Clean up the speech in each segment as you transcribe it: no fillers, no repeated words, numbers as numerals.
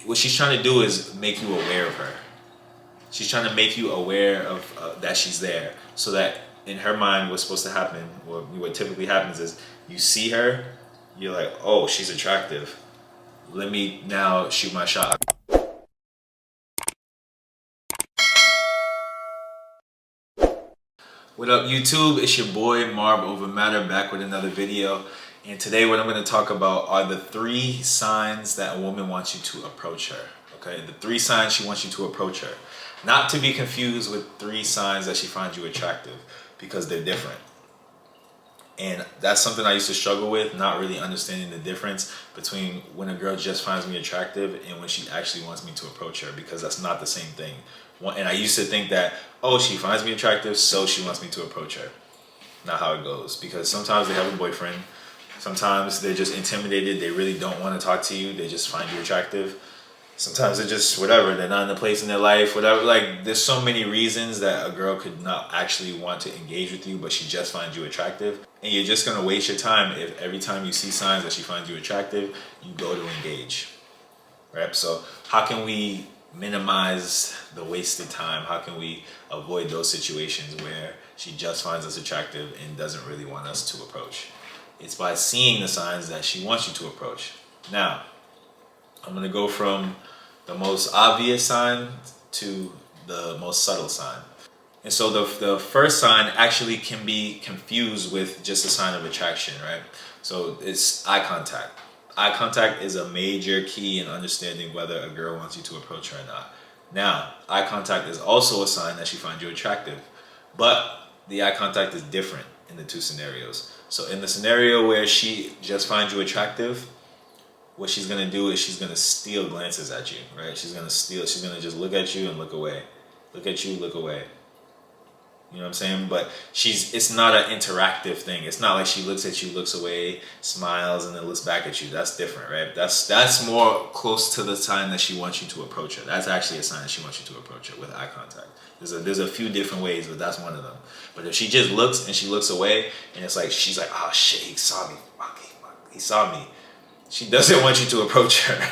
what she's trying to do is make you aware of her. She's trying to make you aware of that she's there, so that in her mind, what's supposed to happen, or what typically happens is you see her, you're like, oh, she's attractive. Let me now shoot my shot. What up, YouTube? It's your boy Marb Over Matter, back with another video. And today what I'm going to talk about are the 3 signs that a woman wants you to approach her. Okay, the 3 signs she wants you to approach her. Not to be confused with 3 signs that she finds you attractive, because they're different. And that's something I used to struggle with, not really understanding the difference between when a girl just finds me attractive and when she actually wants me to approach her, because that's not the same thing. And I used to think that, oh, she finds me attractive, so she wants me to approach her. Not how it goes, because sometimes they have a boyfriend. Sometimes they're just intimidated. They really don't want to talk to you. They just find you attractive. Sometimes they're just whatever. They're not in a place in their life, whatever. Like, there's so many reasons that a girl could not actually want to engage with you, but she just finds you attractive. And you're just going to waste your time if every time you see signs that she finds you attractive, you go to engage. Right? So how can we minimize the wasted time? How can we avoid those situations where she just finds us attractive and doesn't really want us to approach? It's by seeing the signs that she wants you to approach. Now, I'm going to go from the most obvious sign to the most subtle sign. And so the first sign actually can be confused with just a sign of attraction, right? So it's eye contact. Eye contact is a major key in understanding whether a girl wants you to approach her or not. Now, eye contact is also a sign that she finds you attractive, but the eye contact is different in the 2 scenarios. So in the scenario where she just finds you attractive, what she's gonna do is she's gonna steal glances at you, right? She's gonna just look at you and look away. Look at you, look away. You know what I'm saying? But it's not an interactive thing. It's not like she looks at you, looks away, smiles, and then looks back at you. That's different, right? That's more close to the sign that she wants you to approach her. That's actually a sign that she wants you to approach her with eye contact. There's a few different ways, but that's one of them. But if she just looks and she looks away, and it's like she's like, oh shit, he saw me. He saw me. She doesn't want you to approach her.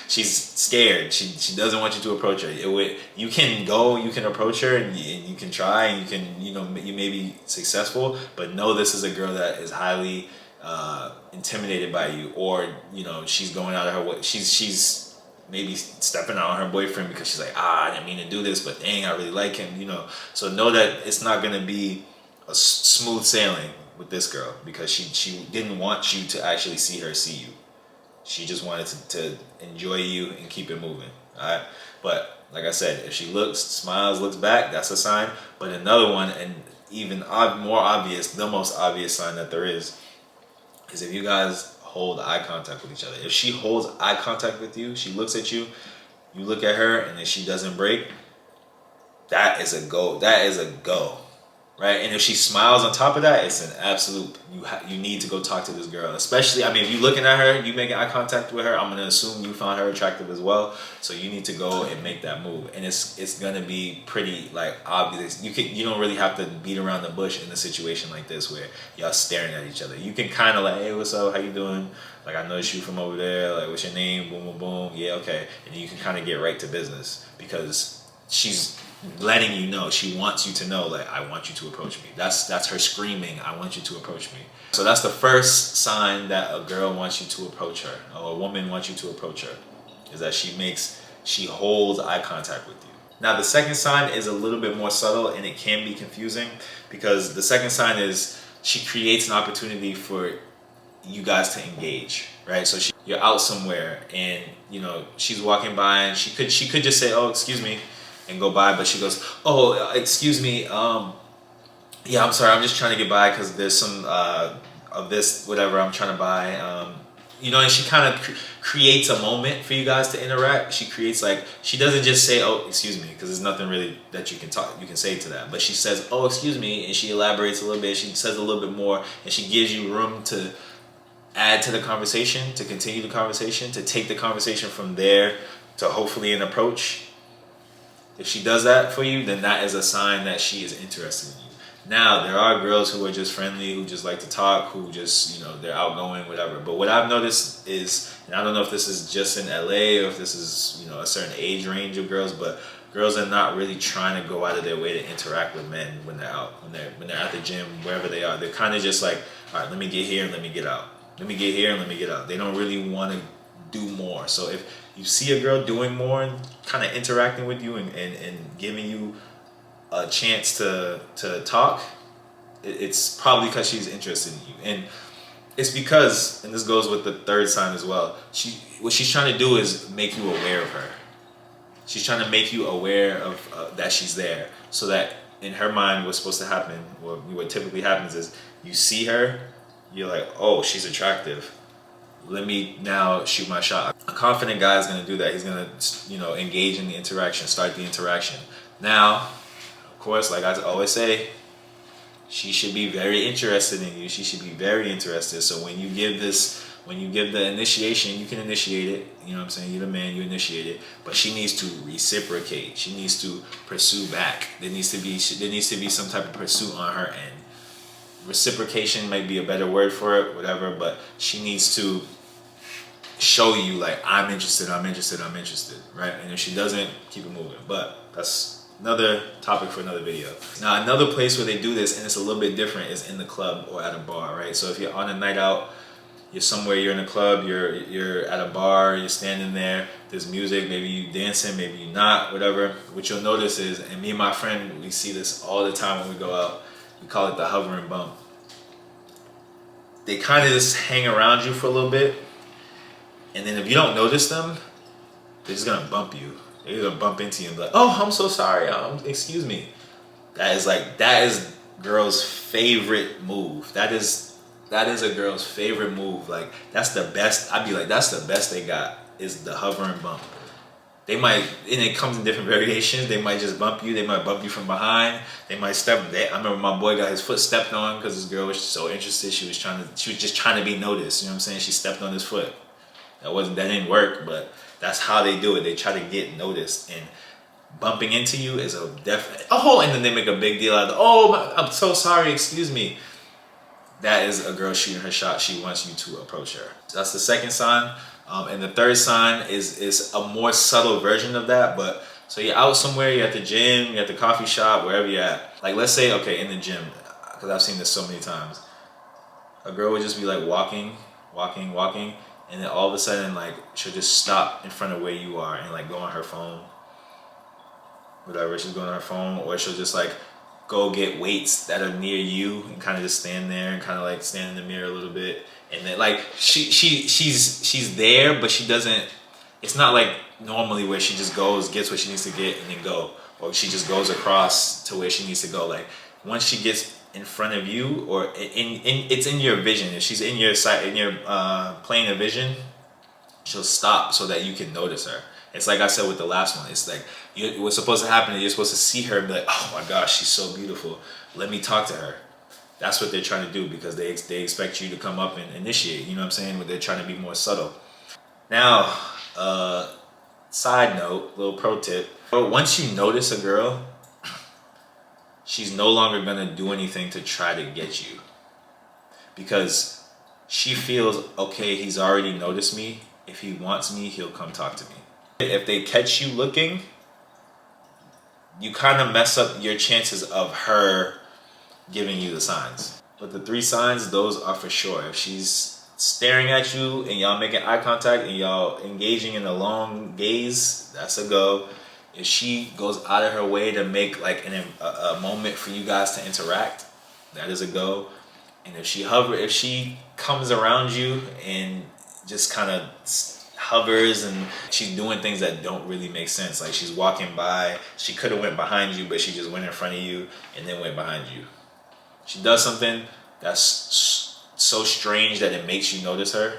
She's scared. She doesn't want you to approach her. You can go, you can approach her, and you can try, and you may be successful, but know this is a girl that is highly intimidated by you, or she's going out of her way. She's maybe stepping out on her boyfriend because she's like, I didn't mean to do this, but dang, I really like him. So know that it's not gonna be a smooth sailing with this girl, because she didn't want you to actually see her see you. She just wanted to enjoy you and keep it moving, all right? But like I said, if she looks, smiles, looks back, that's a sign. But another one, and even more obvious, the most obvious sign that there is if you guys hold eye contact with each other. If she holds eye contact with you, she looks at you, you look at her, and then she doesn't break, that is a go. That is a go. Right? And if she smiles on top of that, it's an absolute, you need to go talk to this girl. Especially, if you're looking at her, you making eye contact with her, I'm going to assume you found her attractive as well. So you need to go and make that move. And it's going to be pretty obvious. You don't really have to beat around the bush in a situation like this where y'all staring at each other. You can kind of hey, what's up? How you doing? I noticed you from over there. What's your name? Boom, boom, boom. Yeah, okay. And you can kind of get right to business, because she's letting you know, she wants you to know, I want you to approach me. That's her screaming, I want you to approach me. So that's the first sign that a girl wants you to approach her, or a woman wants you to approach her, is that she holds eye contact with you. Now the second sign is a little bit more subtle, and it can be confusing, because the second sign is she creates an opportunity for you guys to engage, right? So you're out somewhere, and she's walking by, and she could just say, oh, excuse me, and go by, but she goes, oh, excuse me, yeah, I'm sorry, I'm just trying to get by because there's some of this, whatever I'm trying to buy, and she kind of creates a moment for you guys to interact. She creates, she doesn't just say, oh, excuse me, because there's nothing really that you can say to that, but she says, oh, excuse me, and she elaborates a little bit, she says a little bit more, and she gives you room to add to the conversation, to continue the conversation, to take the conversation from there to hopefully an approach. If she does that for you, then that is a sign that she is interested in you. Now, there are girls who are just friendly, who just like to talk, who just, they're outgoing, whatever. But what I've noticed is And I don't know if this is just in LA or if this is, you know, a certain age range of girls, but girls are not really trying to go out of their way to interact with men when they're out, when they're at the gym, wherever they are. They're kind of just like, all right, let me get here and let me get out. Let me get here and let me get out. They don't really want to do more. So if you see a girl doing more and kind of interacting with you and giving you a chance to talk, it's probably because she's interested in you. And it's because, and this goes with the third sign as well, what she's trying to do is make you aware of her. She's trying to make you aware of that she's there, so that in her mind, what's supposed to happen, what typically happens is you see her, you're like, oh, she's attractive. Let me now shoot my shot. A confident guy is going to do that. He's going to, you know, engage in the interaction, start the interaction. Now, of course, like I always say, she should be very interested in you. She should be very interested. So when you give the initiation, you can initiate it. You know what I'm saying? You're the man, you initiate it. But she needs to reciprocate. She needs to pursue back. There needs to be some type of pursuit on her end. Reciprocation might be a better word for it, whatever, but she needs to show you like, I'm interested, right? And if she doesn't, keep it moving. But that's another topic for another video. Now, another place where they do this, and it's a little bit different, is in the club or at a bar, right? So if you're on a night out, you're somewhere, you're in a club, you're at a bar, you're standing there, there's music, maybe you dancing, maybe you not, whatever. What you'll notice is, and me and my friend, we see this all the time when we go out, we call it the hover and bump. They kind of just hang around you for a little bit, and then if you don't notice them, they're just gonna bump you. They're gonna bump into you and be like, oh, I'm so sorry, excuse me. That is girl's favorite move. That is a girl's favorite move. Like, that's the best. I'd be like, that's the best they got, is the hover and bump. They might, and it comes in different variations. They might just bump you. They might bump you from behind. They might step. I remember my boy got his foot stepped on because this girl was so interested. She was just trying to be noticed. You know what I'm saying? She stepped on his foot. That didn't work, but that's how they do it. They try to get noticed, and bumping into you is a definite. Oh, and then they make a big deal out of it. Oh, I'm so sorry. Excuse me. That is a girl shooting her shot. She wants you to approach her. So that's the second sign. And the third sign is a more subtle version of that. But so you're out somewhere, you're at the gym, you're at the coffee shop, wherever you're at. Like, let's say, okay, in the gym, because I've seen this so many times. A girl would just be like walking, and then all of a sudden, like, she'll just stop in front of where you are and like go on her phone. Whatever, she's going on her phone, or she'll just like go get weights that are near you and kind of just stand there and kind of like stand in the mirror a little bit. And then like she's there, but she doesn't, it's not like normally where she just goes, gets what she needs to get and then go, or she just goes across to where she needs to go. Like, once she gets in front of you, or it's in your vision, if she's in your sight, in your plane of vision, she'll stop so that you can notice her. It's like I said with the last one. It's like, what's supposed to happen is you're supposed to see her and be like, oh my gosh, she's so beautiful. Let me talk to her. That's what they're trying to do, because they expect you to come up and initiate. You know what I'm saying? But they're trying to be more subtle. Now, side note, little pro tip. Once you notice a girl, she's no longer going to do anything to try to get you, because she feels, okay, he's already noticed me. If he wants me, he'll come talk to me. If they catch you looking, you kind of mess up your chances of her giving you the signs. But the three signs, those are for sure. If she's staring at you and y'all making eye contact and y'all engaging in a long gaze, that's a go. If she goes out of her way to make like a moment for you guys to interact, that is a go. And if she comes around you and just kind of hovers and she's doing things that don't really make sense, like she's walking by, she could have went behind you, but she just went in front of you and then went behind you. She does something that's so strange that it makes you notice her,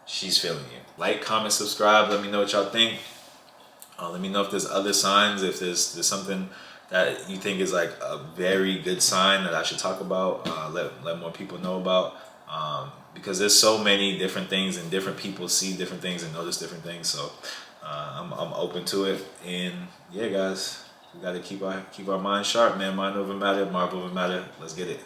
she's feeling you. Like, comment, subscribe, let me know what y'all think. Let me know if there's other signs, if there's something that you think is like a very good sign that I should talk about, let more people know about. Because there's so many different things, and different people see different things and notice different things. So I'm open to it. And yeah, guys, we got to keep our mind sharp, man. Mind over matter, mark over matter. Let's get it.